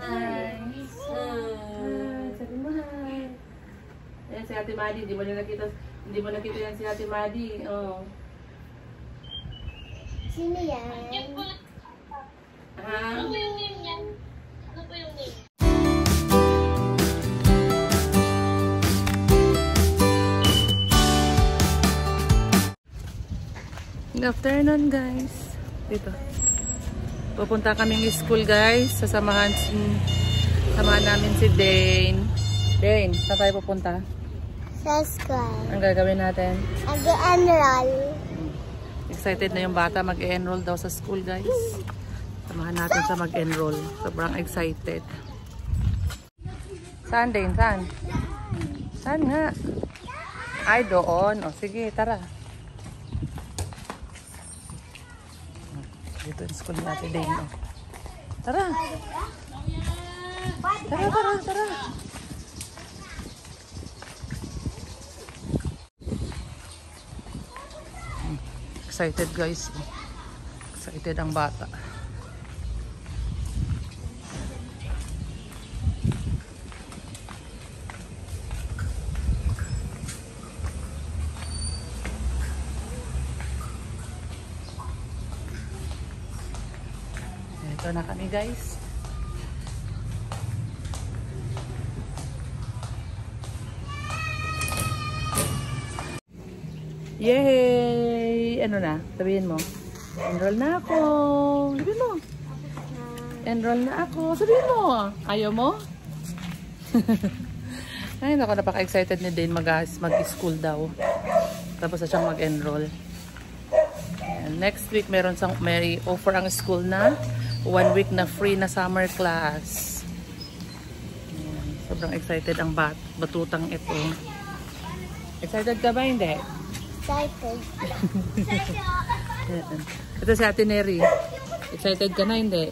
Hi. Sabi mo hi. Ayan si Ate Maddie, hindi mo nakita yan si Ate Maddie. Oh. Sino yan? Ha? Ano po yung name yan? Ano po yung name? Good afternoon guys. Dito. Pupunta kaming school guys. Samahan namin si Dane. Dane, saan tayo pupunta? Sa school. Ang gagawin natin? Mag-enroll. Excited na yung bata. Mag-enroll daw sa school guys. Samahan natin sa mag-enroll. Sobrang excited. Saan Dane? Saan? Saan nga? Ay doon. O sige, tara. Dito yung school natin din. Oh. Tara! Tara! Excited guys. Excited ang bata. Ito na kami guys. Yay! Ano na? Sabihin mo. Enroll na ako. Sabihin mo. Enroll na ako. Sabihin mo. Ayaw mo? Ay, naku, napaka-excited ni Dane mag-school daw. Tapos na siyang mag-enroll. Next week, may offer ang school na 1 week na free na summer class. Ayan. Sobrang excited ang batutang ito. Excited ka ba? Hindi? Excited. Ito si Ate Neri. Excited ka na? Hindi?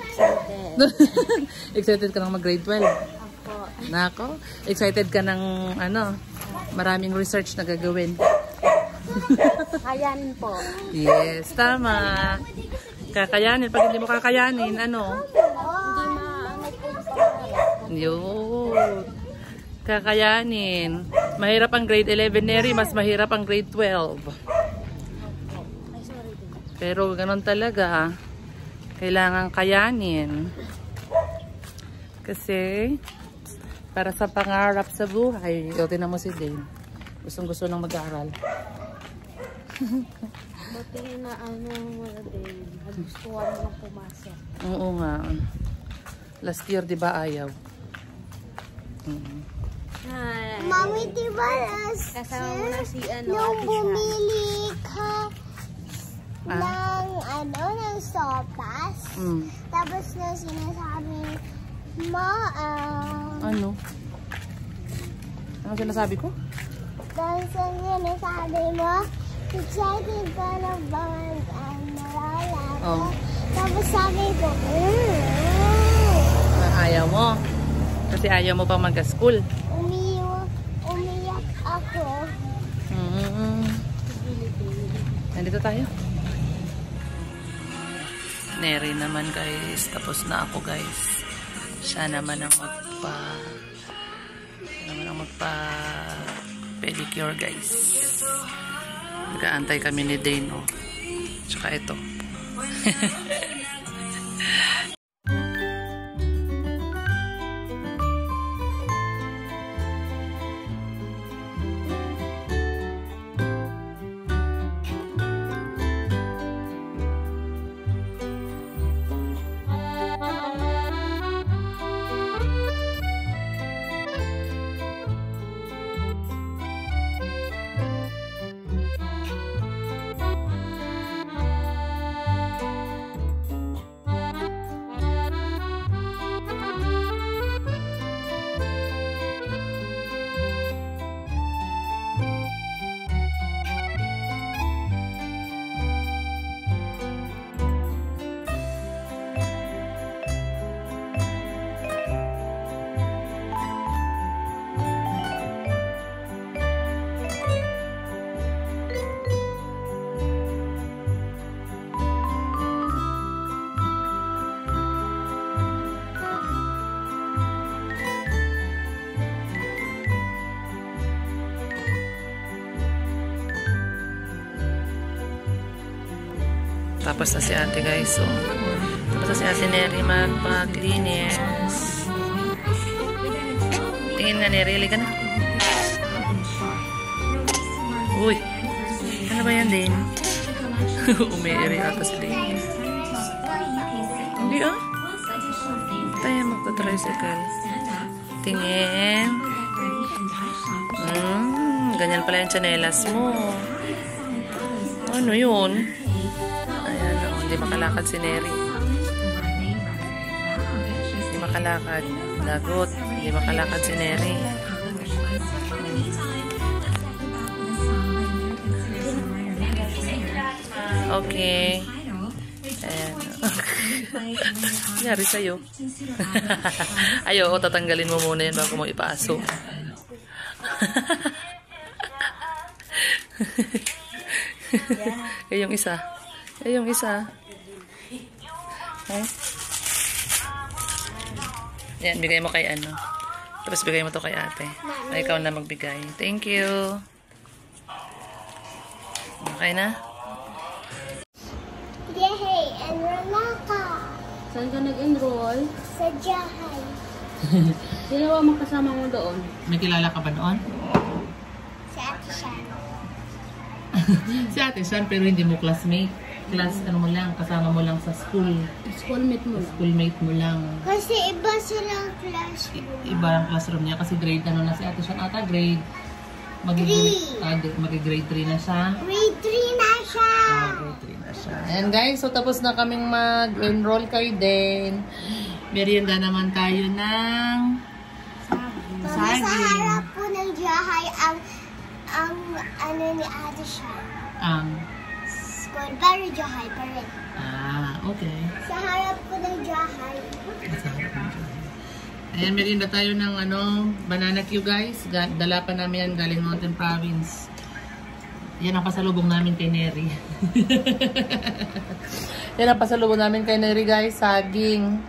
Excited. Excited ka ng mag-grade 12? Ako. Nako? Excited ka ng maraming research na gagawin? Kayanin po. Yes, tama. Kakayanin. Pag hindi mo kakayanin, ano? Hindi maano po. Yun. Kakayanin. Mahirap ang grade 11, Neri. Mas mahirap ang grade 12. Pero ganun talaga. Kailangan kayanin. Kasi, para sa pangarap sa buhay. O, tinan mo si Dane. Gustong-gusto nang mag-aaral. Buti na wala din. Gustuhan mo lang pumasok. Oo nga. Last year, di ba, ayaw? Hi. Mami, di ba last kasama mo na si nung bumili ka ng sopas, tapos na sinasabi mo, Ano? Ano sinasabi ko? tapos sinasabi mo, excited ka na ba mag-enroll? Oh. Tapos sabi ko, Ayaw mo. Kasi ayaw mo pang mag-school. umiyak ako. Nandito tayo. Neri naman guys. Tapos na ako guys. Siya naman ang pedicure guys. Nag-aantay kami ni Dane. Oh. Tsaka ito. Tapos na si ate guys. So, tapos na si ate Neri magpaglinis. Tingin nga Neri, liga na. Uy, ano ba yan din? Umiiri ata si din. Hindi ah. Tayo magta-tricycle. Tingin. Ganyan pala yung tsinelas mo. Ano yun? Ayan, hindi makalakad si Neri. Hindi makalakad. Lagot. Hindi makalakad si Neri. Okay. Ayan. Nangyari sa'yo. Ayaw, tatanggalin mo muna yan bago mo ipasok. Yung isa. Yung isa. Okay. Yan, bigay mo kay ano. Tapos bigay mo to kay ate. Ay, ikaw na magbigay. Thank you. Okay na? Yay! Enroll na ka. Saan ka nag-enroll? Sa Jahay. Sino ba makasama mo doon? May kilala ka ba doon? Si Ate Shan. Si ate Shan, pero hindi mo classmate. Class, ano mo lang, kasama mo lang sa school. Schoolmate mo. Schoolmate mo lang. Kasi iba silang classroom. Iba ang classroom niya kasi grade ano na si ate Shan ata, grade magi-grade 3 na siya. Grade 3 na siya. Grade 3 na siya. And guys, so tapos na kaming mag-enroll kay Den. Merienda naman tayo ng Sa harap po ng Jahay ang ano ni Ate Shan. School, pero Jahay pa rin. Okay. Sa harap po ng Jahay. Ayan, merienda tayo ng banana Q guys. Dala pa namin yan galing Mountain Province. Yan ang pasalubong namin kay Neri. Yan ang pasalubong namin kay Neri guys. Saging.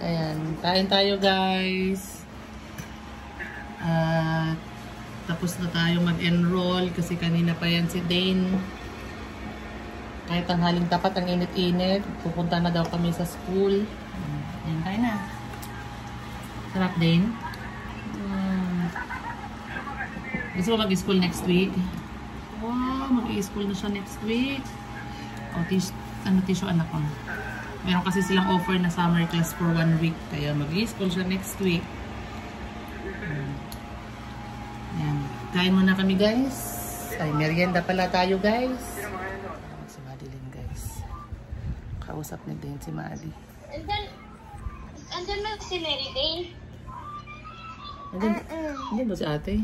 Ayan. Kain tayo guys. Tapos na tayo mag-enroll kasi kanina pa yan si Dane. Kahit ang haling tapat, ang init-init. Pupunta na daw kami sa school. Ayan, kain na. Sarap din. Gusto mo mag-school next week? Wow, mag-i-school na siya next week. O, tissue anak ko. Meron kasi silang offer na summer class for 1 week. Kaya mag-i-school siya next week. Ayan. Kain muna kami guys. Ay, merienda pala tayo guys. Si Madeline guys. Kausap ni din si Maddie. Andun na si Mary Day. Hindi ba si ate?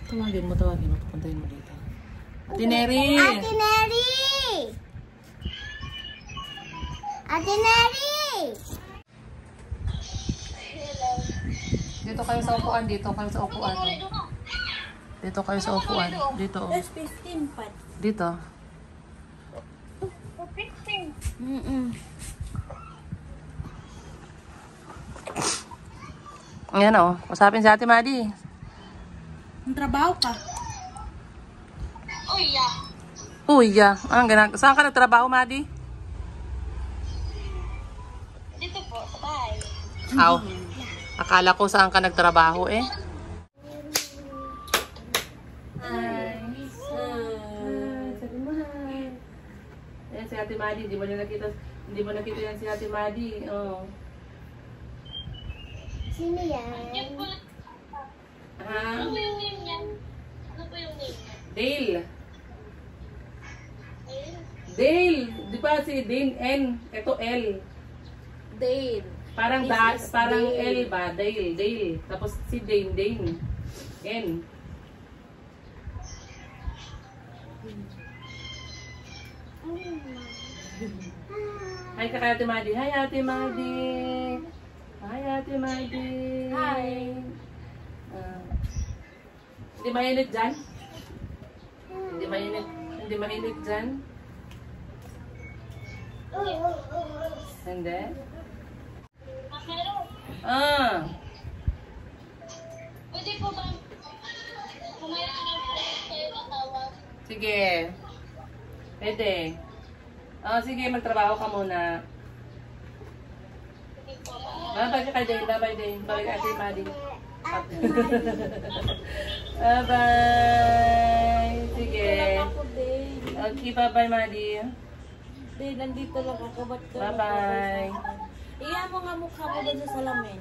Tawagin mo. Papuntahin mo dito. Ate Neri! Ate Neri! Ate Neri! Dito kayo sa upuan. Dito kayo sa upuan. Dito kayo sa upuan. Dito. There's 15 pa. Dito. 15. Ayan o. Usapin si Ate Maddie. Ang trabaho ka? Oh, yeah. Uy, saan ka nagtrabaho, Maddie? Dito po, sa bahay. Aw. Akala ko saan ka nagtrabaho eh. Sabi mo hi. Ayan si Ate Maddie. Hindi mo nakita yan si Ate Maddie. Oh. Sino yan? Yan po. Ano po yung name niyan? Ano po yung name niya? Dale. Ayun. Dale. Di ba si Dane N? Ito L. Dane. Parang L ba? Dale. Tapos si Dane. N. Hi ka kay Ate Maddie. Hi Ate Maddie. Hi Ate Maddie. Hi. Hindi mainit dyan? Hindi mainit dyan? Hindi? Meron. Pwede po ba? Kumain na kayo tatawag. Sige. Pwede. Sige, magtrabaho ka muna. Bye-bye ka kay Dane. Bye-bye, Dane. Bye kay Ate Maddie. Bye-bye. Sige. Ako, Dane. Okay, bye-bye, Maddie. Dane, nandito lang ako. Ba't ka Bye-bye. Iya mo nga mukha mo doon sa salamin.